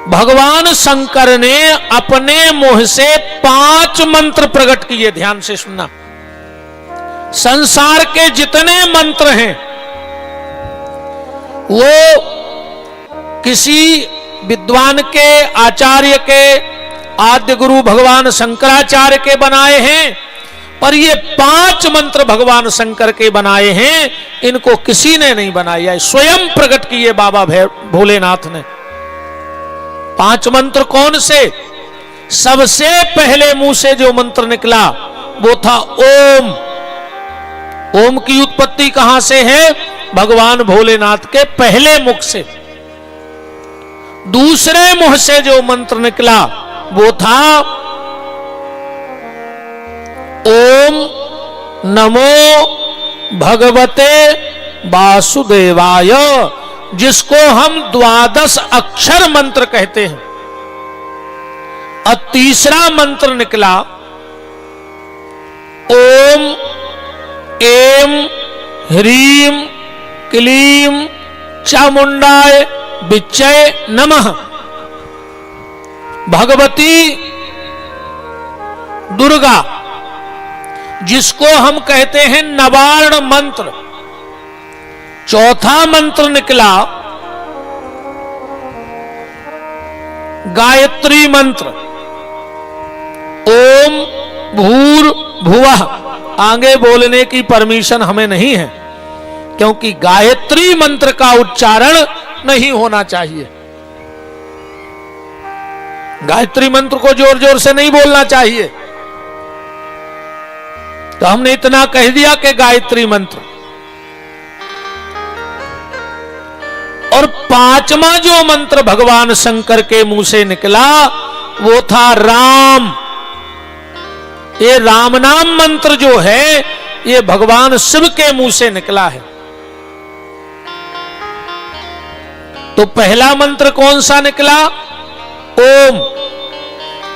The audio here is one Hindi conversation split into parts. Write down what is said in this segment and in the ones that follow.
भगवान शंकर ने अपने मुंह से 5 मंत्र प्रकट किए। ध्यान से सुनना, संसार के जितने मंत्र हैं वो किसी विद्वान के, आचार्य के, आद्य गुरु भगवान शंकराचार्य के बनाए हैं, पर ये 5 मंत्र भगवान शंकर के बनाए हैं। इनको किसी ने नहीं बनाया, स्वयं प्रकट किए बाबा भोलेनाथ ने। 5 मंत्र कौन से? सबसे पहले मुंह से जो मंत्र निकला वो था ओम। ओम की उत्पत्ति कहां से है? भगवान भोलेनाथ के पहले मुख से। दूसरे मुंह से जो मंत्र निकला वो था ओम नमो भगवते वासुदेवाय, जिसको हम 12 अक्षर मंत्र कहते हैं। और तीसरा मंत्र निकला ओम एम ह्रीम क्लीम चामुंडाय विच्चय नमः, भगवती दुर्गा, जिसको हम कहते हैं नवार्ण मंत्र। चौथा मंत्र निकला गायत्री मंत्र, ओम भूर भुवः। आगे बोलने की परमिशन हमें नहीं है, क्योंकि गायत्री मंत्र का उच्चारण नहीं होना चाहिए। गायत्री मंत्र को जोर जोर से नहीं बोलना चाहिए। तो हमने इतना कह दिया कि गायत्री मंत्र। और 5वां जो मंत्र भगवान शंकर के मुंह से निकला वो था राम। ये राम नाम मंत्र जो है ये भगवान शिव के मुंह से निकला है। तो पहला मंत्र कौन सा निकला? ओम।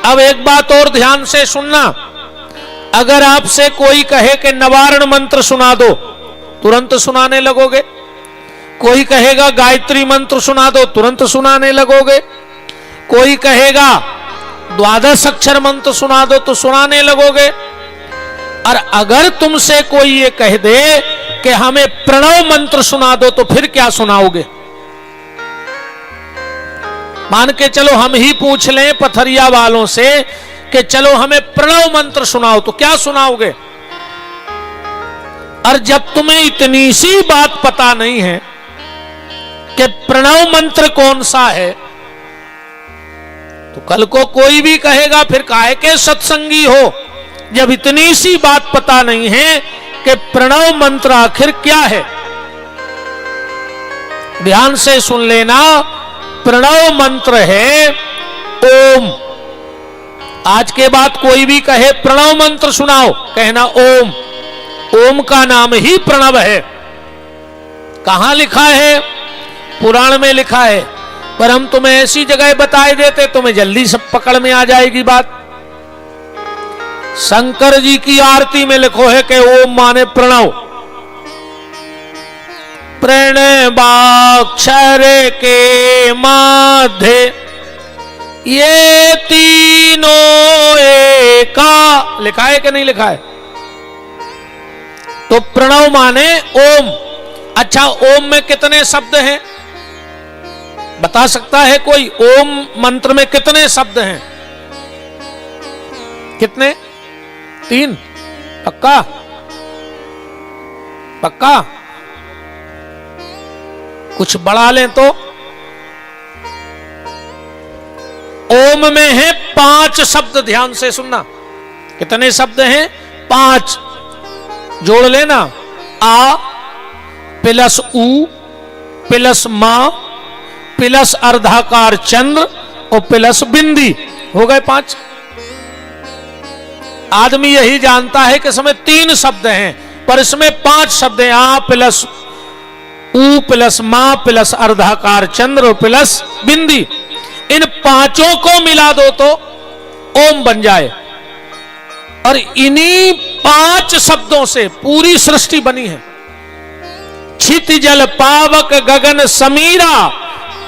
अब एक बात और ध्यान से सुनना, अगर आपसे कोई कहे कि नवारण मंत्र सुना दो, तुरंत सुनाने लगोगे। कोई कहेगा गायत्री मंत्र सुना दो, तुरंत सुनाने लगोगे। कोई कहेगा 12 अक्षर मंत्र सुना दो तो सुनाने लगोगे। और अगर तुमसे कोई ये कह दे कि हमें प्रणव मंत्र सुना दो तो फिर क्या सुनाओगे? मान के चलो हम ही पूछ लें पथरिया वालों से कि चलो हमें प्रणव मंत्र सुनाओ, तो क्या सुनाओगे? और जब तुम्हें इतनी सी बात पता नहीं है कि प्रणव मंत्र कौन सा है, तो कल को कोई भी कहेगा फिर काहे के सत्संगी हो, जब इतनी सी बात पता नहीं है कि प्रणव मंत्र आखिर क्या है। ध्यान से सुन लेना, प्रणव मंत्र है ओम। आज के बाद कोई भी कहे प्रणव मंत्र सुनाओ, कहना ओम। ओम का नाम ही प्रणव है। कहां लिखा है? पुराण में लिखा है, पर हम तुम्हें ऐसी जगह बताए देते तुम्हें जल्दी सब पकड़ में आ जाएगी बात। शंकर जी की आरती में लिखो है कि ओम माने प्रणव। प्रणवाक्षर के मध्य ये तीनों एका, लिखा है कि नहीं लिखा है? तो प्रणव माने ओम। अच्छा, ओम में कितने शब्द हैं बता सकता है कोई? ओम मंत्र में कितने शब्द हैं? कितने? 3? पक्का? पक्का? कुछ बढ़ा लें तो? ओम में है 5 शब्द। ध्यान से सुनना, कितने शब्द हैं? 5। जोड़ लेना, आ प्लस उ प्लस मां प्लस अर्धाकार चंद्र और प्लस बिंदी, हो गए 5। आदमी यही जानता है कि इसमें 3 शब्द हैं, पर इसमें 5 शब्द हैं। आ प्लस उ प्लस मां प्लस अर्धाकार चंद्र प्लस बिंदी। इन 5 को मिला दो तो ओम बन जाए। और इन्हीं 5 शब्दों से पूरी सृष्टि बनी है। छित जल पावक गगन समीरा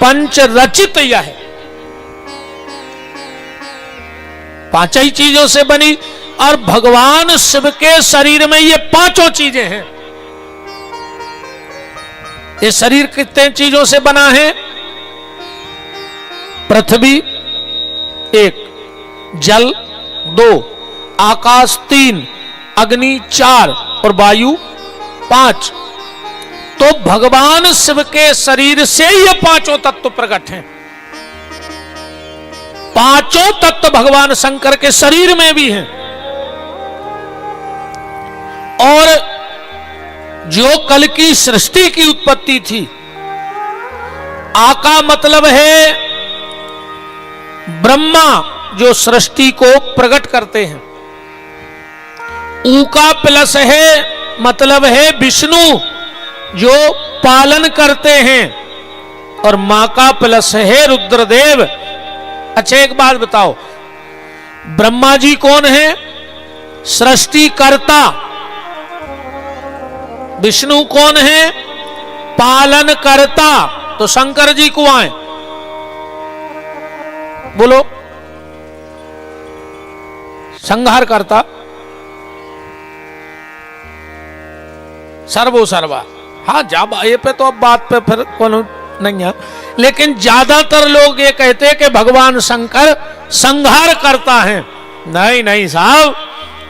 पंच रचित यह है। पांच ही चीजों से बनी। और भगवान शिव के शरीर में ये पांचों चीजें हैं। ये शरीर कितने चीजों से बना है? पृथ्वी 1, जल 2, आकाश 3, अग्नि 4 और वायु 5। तो भगवान शिव के शरीर से ये पांचों तत्व प्रकट हैं। पांचों तत्व भगवान शंकर के शरीर में भी हैं। और जो कल की सृष्टि की उत्पत्ति थी, आका मतलब है ब्रह्मा जो सृष्टि को प्रकट करते हैं। ऊ का प्लस है मतलब है विष्णु जो पालन करते हैं। और मां का प्लस है रुद्रदेव। अच्छा एक बात बताओ, ब्रह्मा जी कौन है? सृष्टिकर्ता। विष्णु कौन है? पालन करता। तो शंकर जी को आए बोलो, संहार करता, सर्वो सर्वा। हाँ जा ये पे तो अब बात पे फिर कौन नहीं है, लेकिन ज्यादातर लोग ये कहते हैं कि भगवान शंकर संहार करता है। नहीं नहीं साहब,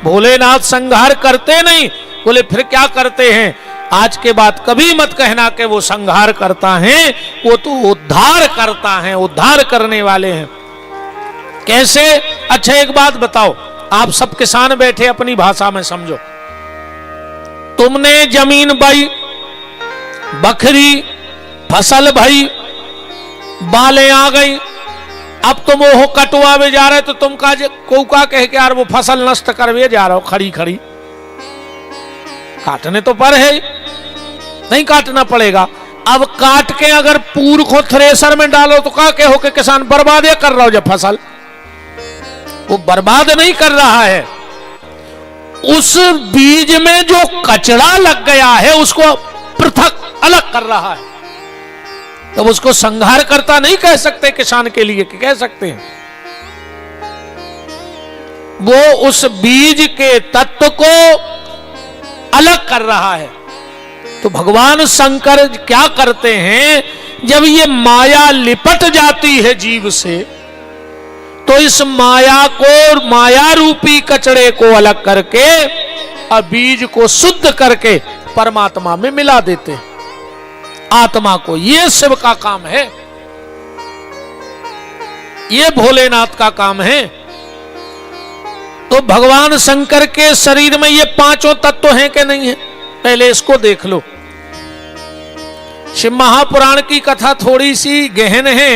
भोलेनाथ संहार करते नहीं। बोले फिर क्या करते हैं? आज के बाद कभी मत कहना कि वो संहार करता है, वो तो उद्धार करता है, उद्धार करने वाले हैं। कैसे? अच्छा एक बात बताओ, आप सब किसान बैठे अपनी भाषा में समझो। तुमने जमीन बाई, बकरी, फसल भई, बालें आ गई, अब तुम वो कटवावे जा रहे तो तुम का कह के यार वो फसल नष्ट करवे जा रहे हो खड़ी खड़ी। काटने तो पर है, नहीं काटना पड़ेगा। अब काट के अगर पूर को थ्रेसर में डालो तो क्या कहो कि किसान बर्बाद कर रहा हो? जब फसल वो बर्बाद नहीं कर रहा है, उस बीज में जो कचरा लग गया है उसको पृथक अलग कर रहा है। तो उसको संहार करता नहीं कह सकते किसान के लिए, कि कह सकते हैं? वो उस बीज के तत्व को अलग कर रहा है। तो भगवान शंकर क्या करते हैं? जब ये माया लिपट जाती है जीव से, तो इस माया को, माया रूपी कचड़े को अलग करके और बीज को शुद्ध करके परमात्मा में मिला देते हैं, आत्मा को। ये शिव का काम है, ये भोलेनाथ का काम है। तो भगवान शंकर के शरीर में ये पांचों तत्व हैं कि नहीं है? पहले इसको देख लो। शिव महापुराण की कथा थोड़ी सी गहन है,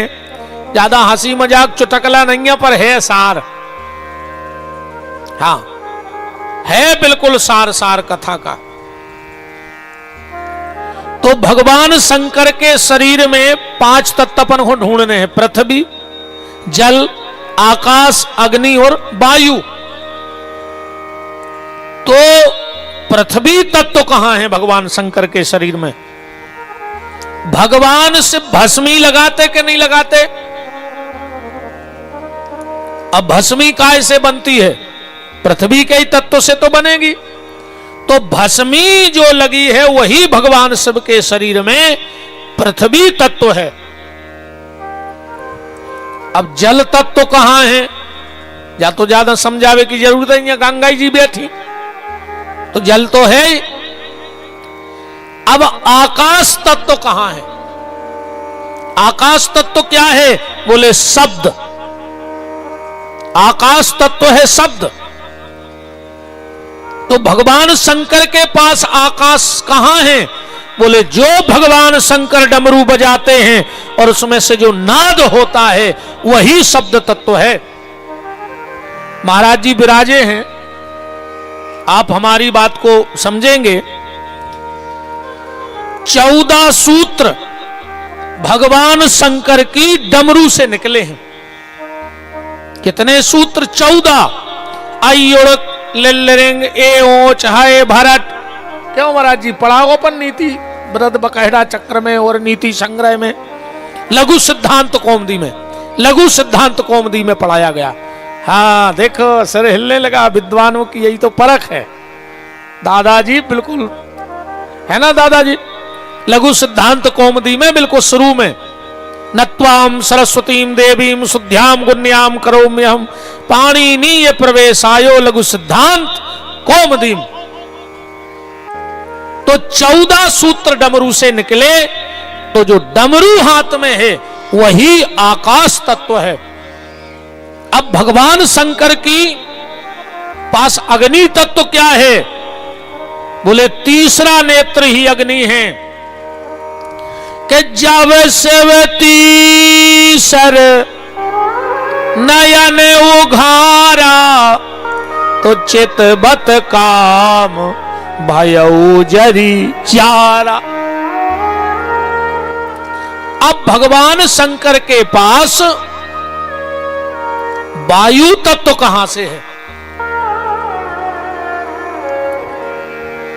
ज्यादा हंसी मजाक चुटकला नहीं है, पर है सार। हाँ है बिल्कुल सार सार कथा का। तो भगवान शंकर के शरीर में पांच तत्व अपन को ढूंढने हैं: पृथ्वी, जल, आकाश, अग्नि और वायु। तो पृथ्वी तत्व कहां है भगवान शंकर के शरीर में? भगवान से भस्मी लगाते कि नहीं लगाते? अब भस्मी काय से बनती है? पृथ्वी के ही तत्व से तो बनेगी। तो भस्मी जो लगी है वही भगवान शिव के शरीर में पृथ्वी तत्व है। अब जल तत्व कहां है? या तो ज्यादा समझावे की जरूरत नहीं है, गंगा जी बैठी तो जल तो है। अब आकाश तत्व कहां है? आकाश तत्व क्या है? बोले शब्द। आकाश तत्व है शब्द। तो भगवान शंकर के पास आकाश कहां है? बोले जो भगवान शंकर डमरू बजाते हैं और उसमें से जो नाद होता है वही शब्द तत्व है। महाराज जी विराजे हैं, आप हमारी बात को समझेंगे। 14 सूत्र भगवान शंकर की डमरू से निकले हैं। कितने सूत्र? 14। आयुड़क लिल्लिंग ए ओच हाय भरत। क्यों महाराज जी? पढ़ाओ पर नीति व्रत बकहड़ा चक्र में और नीति संग्रह में, लघु सिद्धांत कौमुदी में, लघु सिद्धांत कौमुदी में पढ़ाया गया। हाँ देखो सर हिलने लगा। विद्वानों की यही तो परख है दादाजी, बिल्कुल है ना दादाजी। लघु सिद्धांत कौमुदी में बिल्कुल शुरू में नत्वाम सरस्वतीम देवीम शुद्ध्याम गुण्याम करोम्यहम पाणिनीय प्रवेशायो लघु सिद्धांत कौमुदीम। तो 14 सूत्र डमरू से निकले। तो जो डमरू हाथ में है वही आकाश तत्व है। अब भगवान शंकर की पास अग्नि तत्व क्या है? बोले तीसरा नेत्र ही अग्नि है। कि जब सेवती सर नयन उघारा तो चितबत काम भयऊ जरी चारा। अब भगवान शंकर के पास वायु तत्व कहां से है?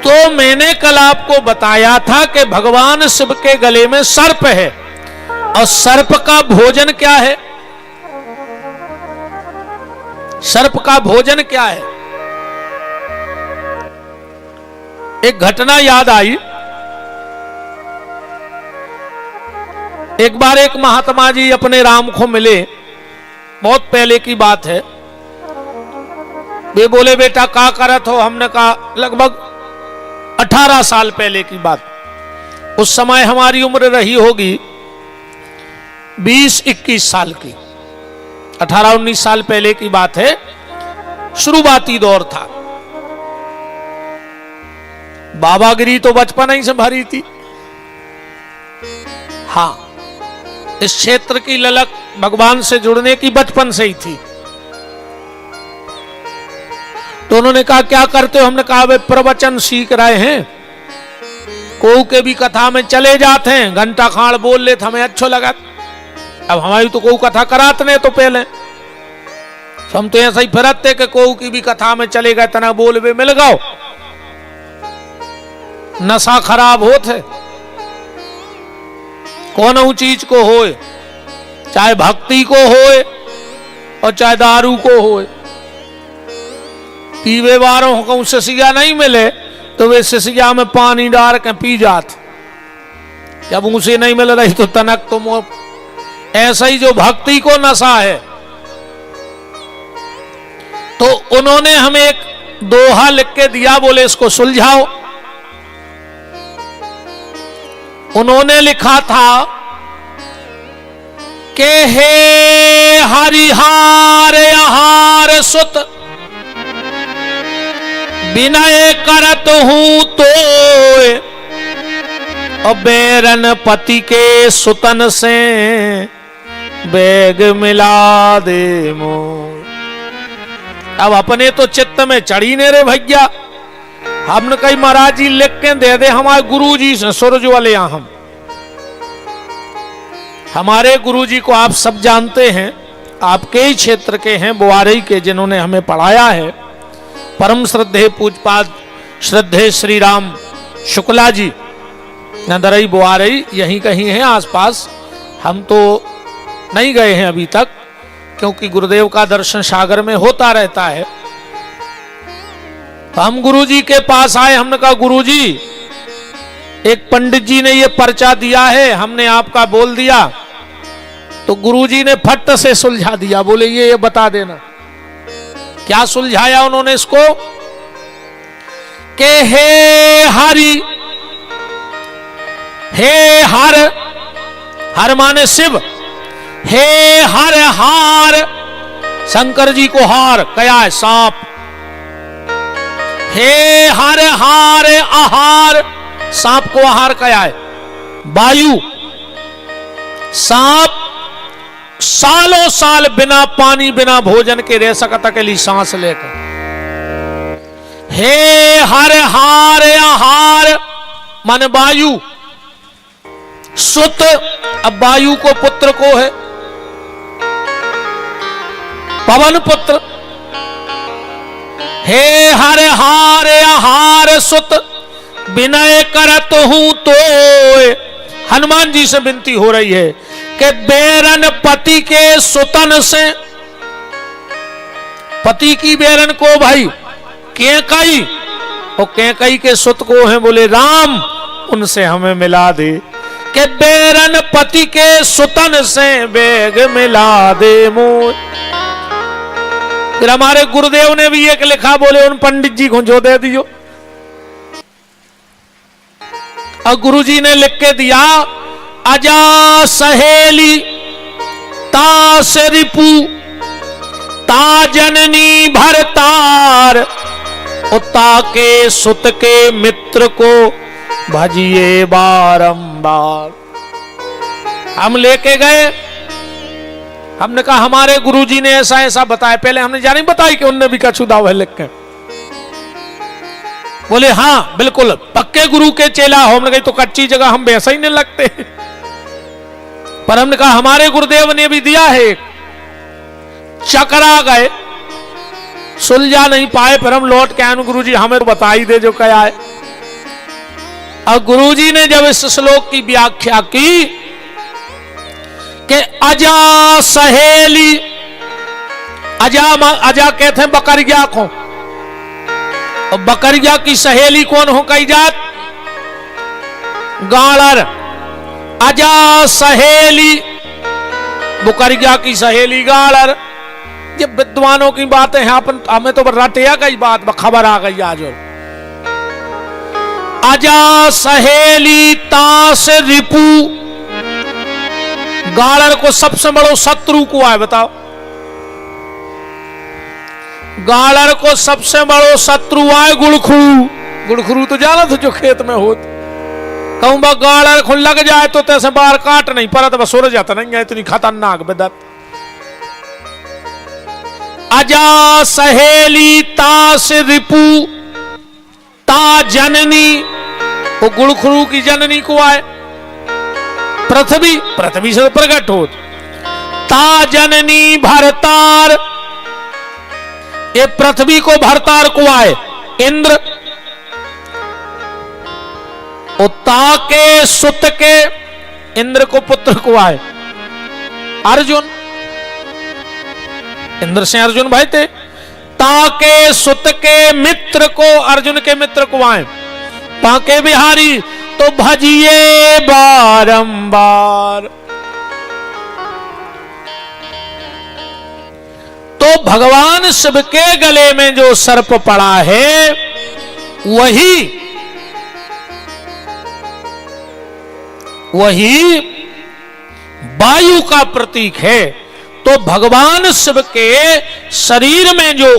तो मैंने कल आपको बताया था कि भगवान शिव के गले में सर्प है और सर्प का भोजन क्या है? सर्प का भोजन क्या है? एक घटना याद आई। एक बार एक महात्मा जी अपने राम को मिले, बहुत पहले की बात है। वे बोले बेटा क्या करत हो? हमने कहा लगभग 18 साल पहले की बात। उस समय हमारी उम्र रही होगी 20-21 साल की। 18-19 साल पहले की बात है, शुरुआती दौर था। बाबागिरी तो बचपन ही से भरी थी। हाँ, इस क्षेत्र की ललक भगवान से जुड़ने की बचपन से ही थी। तो उन्होंने कहा क्या करते हो? हमने कहा वे प्रवचन सीख रहे हैं, कोऊ के भी कथा में चले जाते हैं, घंटा खाड़ बोल ले हमें अच्छा लगा। अब हमारी तो कोऊ कथा कराते नहीं तो पहले हम तो ऐसा ही फिरते कि कोऊ की भी कथा में चले गए, तना बोल वे मिल गओ। नशा खराब होते कौन चीज को होए, चाहे भक्ति को होए और चाहे दारू को होए। पीवे वालों को सिसिया नहीं मिले तो वे सिसिया में पानी डाल के पी जाते। जब उसे नहीं मिल रही तो तनक तुम। ऐसा ही जो भक्ति को नशा है। तो उन्होंने हमें एक दोहा लिख के दिया, बोले इसको सुलझाओ। उन्होंने लिखा था कि हे हरिहार आहार सुत विनय करत हूं तो बैरन पति के सुतन से बैग मिला दे मोर। अब अपने तो चित्त में चढ़ी ने रे भैया। हमने कही महाराज जी लिख के दे दे हमारे गुरु जी से सूरज वाले। हम हमारे गुरु जी को आप सब जानते हैं, आपके ही क्षेत्र के हैं, बुआरई के, जिन्होंने हमें पढ़ाया है। परम श्रद्धेय पूजपाद श्रद्धेय श्री राम शुक्ला जी, नदरई बुआरई यहीं कहीं है आसपास। हम तो नहीं गए हैं अभी तक, क्योंकि गुरुदेव का दर्शन सागर में होता रहता है। तो हम गुरुजी के पास आए। हमने कहा गुरुजी एक पंडित जी ने ये पर्चा दिया है, हमने आपका बोल दिया। तो गुरुजी ने फट से सुलझा दिया। बोले ये बता देना क्या सुलझाया उन्होंने इसको? के हे हरि, हे हर, हर माने शिव, हे हर हार, शंकर जी को हार क्या है? सांप। हे हर हार आहार, सांप को आहार क्या है? वायु। सांप सालों साल बिना पानी बिना भोजन के रह सकता के लिए सांस लेकर। हे हर हार आहार मन वायु। सुत, अब वायु को पुत्र को है पवन पुत्र। हे हर हार आहार सुत विनय करत हूं तो। हनुमान जी से विनती हो रही है कि बेरन पति के सुतन से पति की बेरन को भाई कैकई, और कैकई के सुत को है बोले राम, उनसे हमें मिला दे। के बेरन पति के सुतन से बेग मिला दे मोर। फिर हमारे गुरुदेव ने भी एक लिखा, बोले उन पंडित जी को जो दे दियो। और गुरुजी ने लिख के दिया, अजा सहेली तास रिपु ता जननी भरतार, उता के सुत के मित्र को भजिए बारंबार। हम लेके गए, हमने कहा हमारे गुरुजी ने ऐसा ऐसा बताया। पहले हमने जानी बताई कि उनने भी कछु दाव है लिख के। बोले हाँ बिल्कुल पक्के गुरु के चेला हो। हमने कही तो कच्ची जगह हम वैसा ही नहीं लगते। पर हमने कहा हमारे गुरुदेव ने भी दिया है। चकरा गए, सुलझा नहीं पाए, फिर हम लौट के आए, गुरुजी हमें तो बता ही दे जो क्या है। और गुरुजी ने जब इस श्लोक की व्याख्या की कि अजा सहेली, अजा कहते हैं बकरिया को, और बकरिया की सहेली कौन हो कही जात? गाड़र। अजा सहेली, बकरिया की सहेली गाड़र। ये विद्वानों की बातें हैं, अपन हमें तो रटिया गई बात खबर आ गई आज। अजा सहेली तास रिपु, गाड़र को सबसे बड़ो शत्रु को है बताओ। गाड़र को सबसे बड़ो शत्रु आए गुड़खरू। गुड़खरू तो जाना था जो खेत में होत। कहूं बा गाड़र को लग जाए तो तैसे बार काट नहीं पड़ा तो बस सुर जाता नहीं है, इतनी खतरनाक बेदत। अजा सहेली तास रिपु ता जननी, वो गुड़खरू की जननी को आए पृथ्वी, पृथ्वी से प्रकट हो। ता जननी भरतार, ये पृथ्वी को भरतार को आए इंद्र। ता के सुत के, इंद्र को पुत्र को आए अर्जुन। इंद्र से अर्जुन भाई थे। ता के सुत के मित्र को, अर्जुन के मित्र को आए ताके बिहारी, तो भजिए बारंबार। तो भगवान शिव के गले में जो सर्प पड़ा है वही वायु का प्रतीक है। तो भगवान शिव के शरीर में जो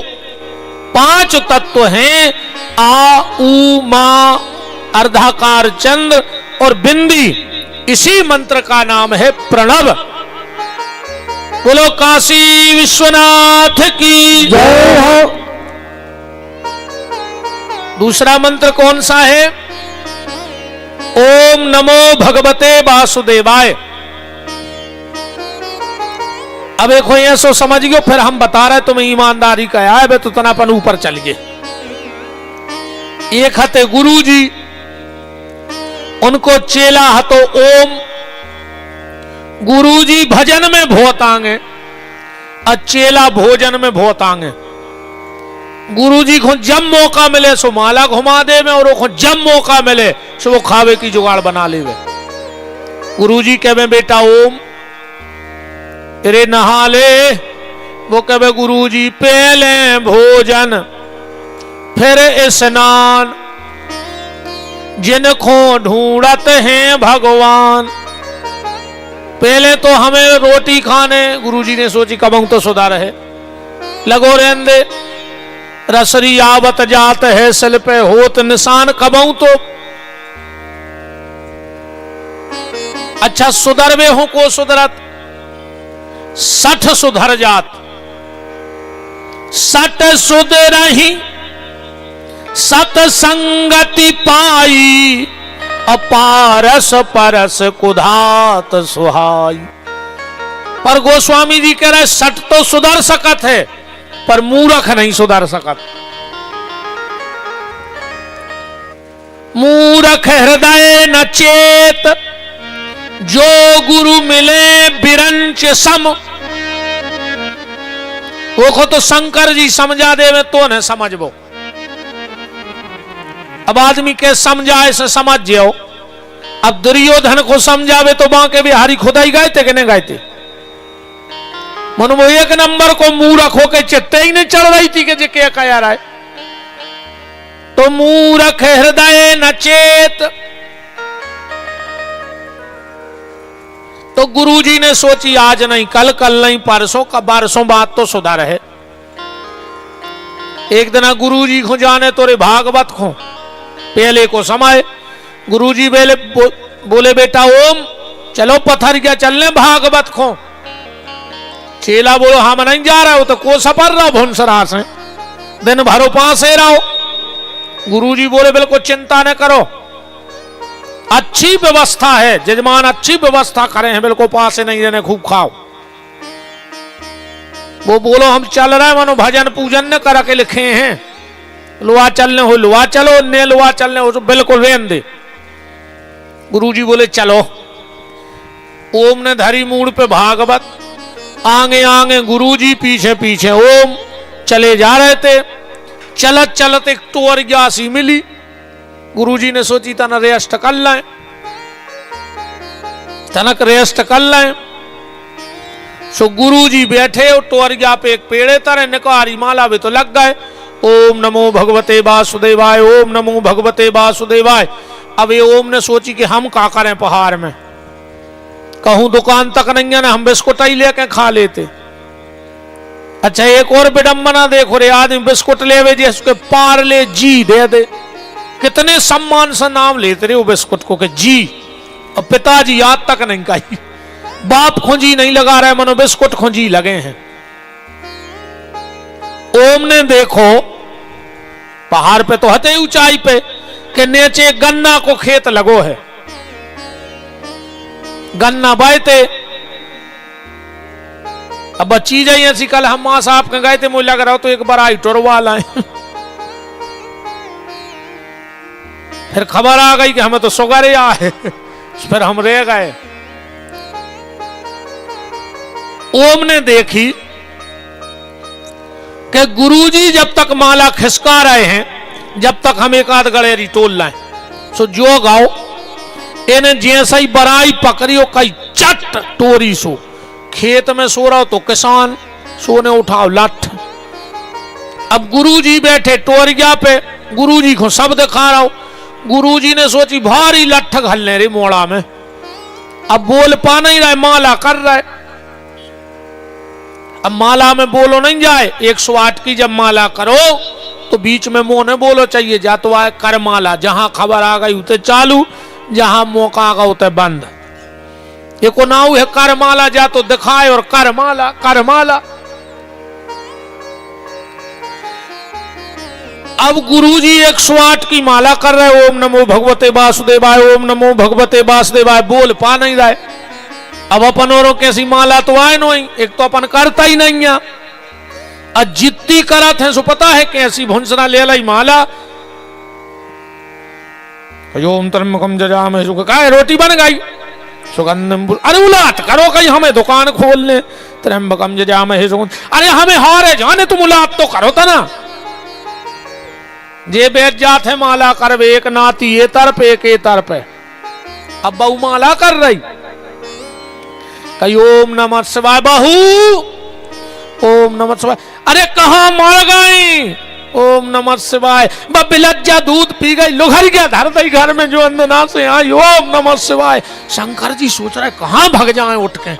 5 तत्व हैं, आ उ मा अर्धाकार चंद्र और बिंदी, इसी मंत्र का नाम है प्रणव। बोलो काशी विश्वनाथ की जय हो। दूसरा मंत्र कौन सा है? ओम नमो भगवते वासुदेवाय। अब एक हो सो समझ गयो, फिर हम बता रहे तुम्हें ईमानदारी का है तो तनापन ऊपर चल गए। एक हते गुरु जी, उनको चेला हतो ओम। गुरु जी भजन में भोतांगे और चेला भोजन में भोतांगे। गुरु जी को जब मौका मिले सो माला घुमा दे में, और वो जब मौका मिले सो वो खावे की जुगाड़ बना ले। गुरु जी कहे बेटा ओम, तेरे नहा ले। वो कहे गुरु जी पहले भोजन फिर स्नान, जिनको ढूंढत हैं भगवान। पहले तो हमें रोटी खाने, गुरुजी ने सोची कबहू तो सुधार है, लगो रेंदे रसरी आवत जात है सिल पे होत निशान। कबहू तो अच्छा सुधरवे हो को सुधरत, 60 सुधर जात। 60 सुधरही सतसंगति पाई, अपारस परस कुधात सुहाई। पर गोस्वामी जी कह रहे 60 तो सुधर सकत है, पर मूर्ख नहीं सुधर सकत। मूर्ख हृदय न चेत, जो गुरु मिले बिरंच सम। वो को तो शंकर जी समझा दे में तो न समझबो। अब आदमी के समझाए से समझ जाओ। अब दुर्योधन को समझावे तो बांके बिहारी खुदाई गाए थे कि नहीं गाए थे? मन वो एक नंबर को मूर्ख होके चित्ते ही नहीं चढ़ रही थी कि जे क्या कह रहा है। तो मूर्ख हृदय न चेत। तो गुरुजी ने सोची आज नहीं कल, कल नहीं परसों, का बारसों बात तो सुधार है। एक दिन गुरुजी को जाने तो रे भागवत को पहले को समय गुरुजी बोले बेटा ओम चलो पत्थर क्या चलने भागवत को। चेला बोलो हम नहीं जा रहा हो तो को सफर रहा भुनसरा से दिन भरो पास है रहो। गुरुजी बोले बिल्कुल चिंता न करो, अच्छी व्यवस्था है, जजमान अच्छी व्यवस्था करे हैं, बिल्कुल पास नहीं रहने खूब खाओ। वो बोलो हम चल रहे मनो भजन पूजन न करा के लिखे हैं, लुआ चलने हो लुआ चलो, ने लुआ चलने हो तो बिल्कुल रेन दे। गुरुजी बोले चलो। ओम ने धरी मूड पे भागवत, आगे आगे गुरुजी पीछे पीछे ओम चले जा रहे थे। चलत चलत एक तोर ग्यासी मिली। गुरुजी ने सोची तना रेस्ट कर लाए, तनक रेस्ट कर लाए। सो गुरुजी बैठे और टोरिया पे एक पेड़े तरह निकारी माला भी तो लग गए। ओम नमो भगवते वासुदेवाय, ओम नमो भगवते वासुदेवाय। अब ये ओम ने सोची कि हम क्या करें पहाड़ में, कहूं दुकान तक नहीं है ना, हम बिस्कुट ही लेके खा लेते। अच्छा एक और विडंबना देखो रे, आदमी बिस्कुट ले जिसके पार्ले जी दे दे, कितने सम्मान से नाम लेते रहे वो बिस्कुट को कि जी, और पिताजी याद तक नहीं कही, बाप खोजी नहीं लगा रहे मनो बिस्कुट खोजी लगे हैं। ओम ने देखो पहाड़ पे तो हते ऊंचाई पे कि नीचे गन्ना को खेत लगो है, गन्ना बायते। अब चीज ऐसी कल हम मां साहब के गए थे, मुझे लग रहा हो तो एक बार आई टोरवा लाए। फिर खबर आ गई कि हमें तो सुगर आ है, फिर हम रह गए। ओम ने देखी कि गुरुजी जब तक माला खिसका रहे हैं, जब तक हम एक आध गड़ेरी टोल लाए। सो जो गाओ इन्हें जैसा ही बराई पकड़ी हो कई चट टोरी सो, खेत में सो रहा हो तो किसान सोने उठाओ लठ। अब गुरुजी बैठे टोरिया पे, गुरुजी को सब दिखा रहा हो। गुरुजी ने सोची भारी लठ घलने रे मोड़ा में, अब बोल पा नहीं रहा है, माला कर रहा है। अब माला में बोलो नहीं जाए, 108 की जब माला करो तो बीच में मुंह नहीं बोलो चाहिए, जा तो आए कर माला, जहां खबर आ गई उते चालू, जहां मौका आ गया उते बंद। ये को नाउ है कर माला, जा तो दिखाए और कर माला कर माला। अब गुरुजी 108 की माला कर रहे, ओम नमो भगवते वासुदेवाय, ओम नमो भगवते वासुदेवाय, बोल पा नहीं रहे। अब अपन औरों कैसी माला तो आए नहीं, एक तो अपन करता ही नहीं है, जितनी करा थे सो पता है कैसी भुंसना ले लाई माला। ओम त्र्यंबकम जजामहे सुगंधिं, रोटी बन गई सुगंधिं, अरे उलाट करो कहीं हमें दुकान खोलने, त्र्यंबकम जजामहे सुगंधिं, अरे हमें हारे जाने तुम उलाट तो करो था ना। जे बैठ जाते माला कर एक नाती ये तरफ एक ये तरफ है। अब बहू माला कर रही, कही ओम नमः शिवाय, बहू ओम नमः शिवाय, अरे कहां मर गई, ओम नमः शिवाय, बिलज्जा दूध पी गई, लुघर गया धर दई घर में जो अंदना से आई, ओम नमः शिवाय। शंकर जी सोच रहे कहां भाग जाए उठ के।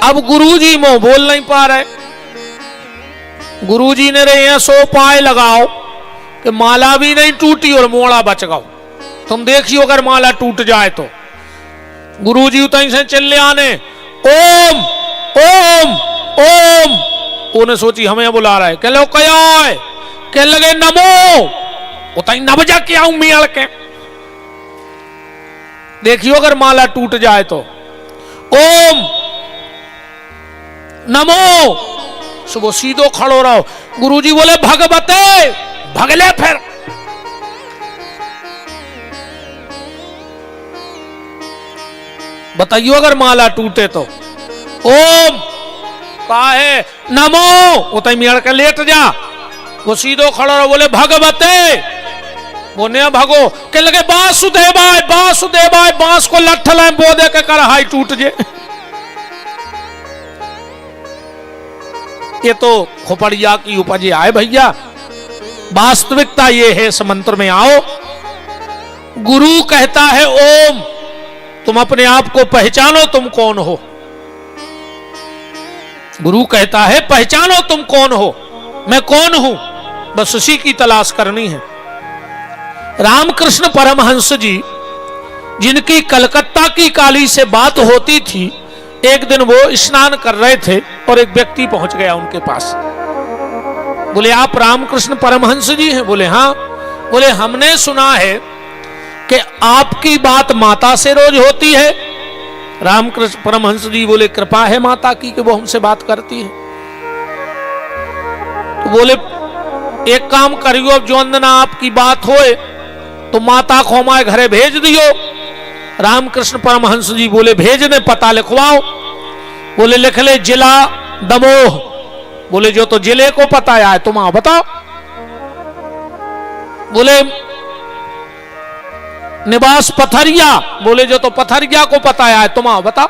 अब गुरुजी मुंह बोल नहीं पा रहे। गुरुजी ने रे सो पाए लगाओ कि माला भी नहीं टूटी और मोड़ा बच गओ, तुम देखियो अगर माला टूट जाए तो। गुरुजी उतई से चिल्ले आने ओम ओम ओम। उन्हें सोची हमें बुला रहा है, कह लो क्या है, कह लगे नमो, उतई न बजा के आऊं मियाल के। देखियो अगर माला टूट जाए तो। ओम नमो, सुबह सीधो खड़ो रहो। गुरुजी बोले भगवते, भगले फिर। बताइयो अगर माला टूटे तो। ओम कहा है नमो, वो तई मियाड़ के लेट जा। वो सीधो खड़ा रहो, बोले भगवते, बोने भगो के लगे वासुदेवाय वासुदेवाय, बांस को लट्ठल बोदे के कर हाई टूट जे। ये तो खोपड़िया की उपजे आए भैया, वास्तविकता ये है। इस मंत्र में आओ, गुरु कहता है ओम, तुम अपने आप को पहचानो तुम कौन हो। गुरु कहता है पहचानो तुम कौन हो, मैं कौन हूं, बस उसी की तलाश करनी है। रामकृष्ण परमहंस जी, जिनकी कलकत्ता की काली से बात होती थी, एक दिन वो स्नान कर रहे थे और एक व्यक्ति पहुंच गया उनके पास। बोले आप रामकृष्ण परमहंस जी हैं? बोले हाँ। बोले हमने सुना है कि आपकी बात माता से रोज होती है। रामकृष्ण परमहंस जी बोले कृपा है माता की कि वो हमसे बात करती है। तो बोले एक काम करियो, अब जो अंदना आपकी बात होए तो माता को हमारे घरे भेज दियो। रामकृष्ण परमहंस जी बोले भेज दे, पता लिखवाओ। बोले लिख ले जिला दमोह। बोले जो तो जिले को पता है तुम आओ बताओ। बोले निवास पथरिया। बोले जो तो पथरिया को पता है तुम आओ बताओ।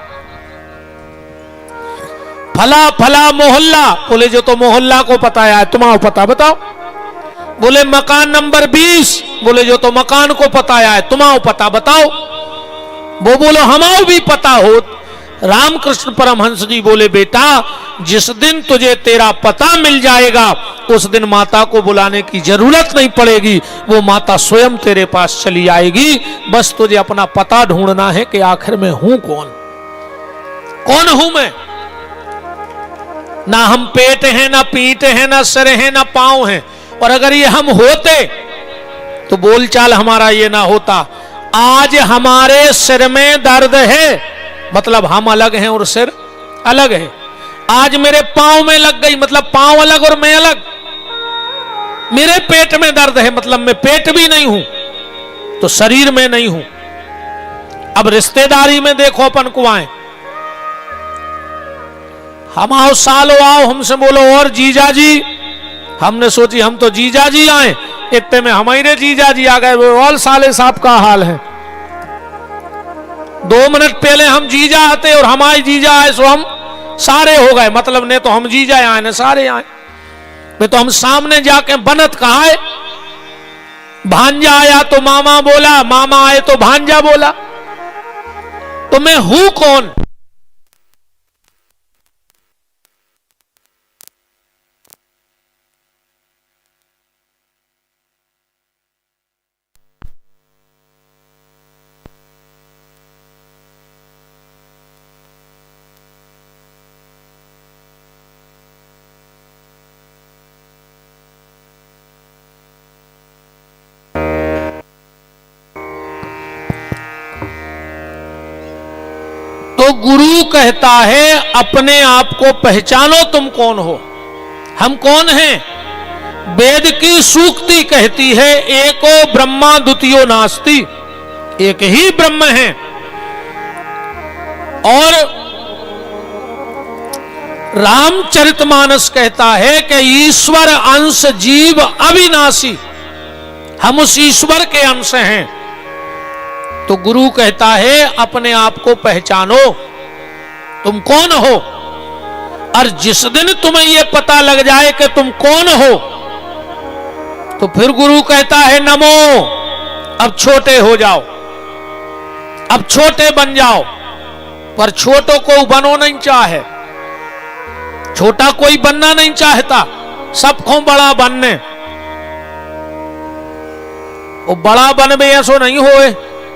फला फला मोहल्ला। बोले जो तो मोहल्ला को पता है तुम आओ पता बताओ। बोले मकान नंबर 20। बोले जो तो मकान को पता है तुम आओ पता बताओ। वो बोलो हमाओ भी पता हो। रामकृष्ण परमहंस जी बोले बेटा जिस दिन तुझे तेरा पता मिल जाएगा उस दिन माता को बुलाने की जरूरत नहीं पड़ेगी, वो माता स्वयं तेरे पास चली आएगी। बस तुझे अपना पता ढूंढना है कि आखिर में हूं कौन, कौन हूं मैं। ना हम पेट हैं, ना पीठ हैं, ना सिर हैं, ना पांव हैं। और अगर ये हम होते तो बोलचाल हमारा ये ना होता। आज हमारे सिर में दर्द है, मतलब हम अलग हैं और सिर अलग है। आज मेरे पांव में लग गई, मतलब पांव अलग और मैं अलग। मेरे पेट में दर्द है, मतलब मैं पेट भी नहीं हूं, तो शरीर में नहीं हूं। अब रिश्तेदारी में देखो अपन को आए, हम आओ सालो आओ, हमसे बोलो और जीजा जी। हमने सोची हम तो जीजा जी आए, इतने में हमारे जीजा जी आ गए। वो और साले साहब का हाल है। 2 मिनट पहले हम जीजा आते और हमारे जीजा आए सो हम सारे हो गए। मतलब ने तो हम जीजा आए ने सारे आए। वे तो हम सामने जाके बनत कहा है, भांजा आया तो मामा बोला, मामा आए तो भांजा बोला। तो मैं हूं कौन? तो गुरु कहता है अपने आप को पहचानो तुम कौन हो। हम कौन हैं? वेद की सूक्ति कहती है एको ब्रह्मा द्वितीयो नास्ति, एक ही ब्रह्म है। और रामचरितमानस कहता है कि ईश्वर अंश जीव अविनाशी, हम उस ईश्वर के अंश हैं। तो गुरु कहता है अपने आप को पहचानो तुम कौन हो। और जिस दिन तुम्हें यह पता लग जाए कि तुम कौन हो, तो फिर गुरु कहता है नमो, अब छोटे हो जाओ, अब छोटे बन जाओ। पर छोटों को बनो नहीं चाहे, छोटा कोई बनना नहीं चाहता, सबको बड़ा बनने। वो बड़ा बन में ऐसो नहीं होए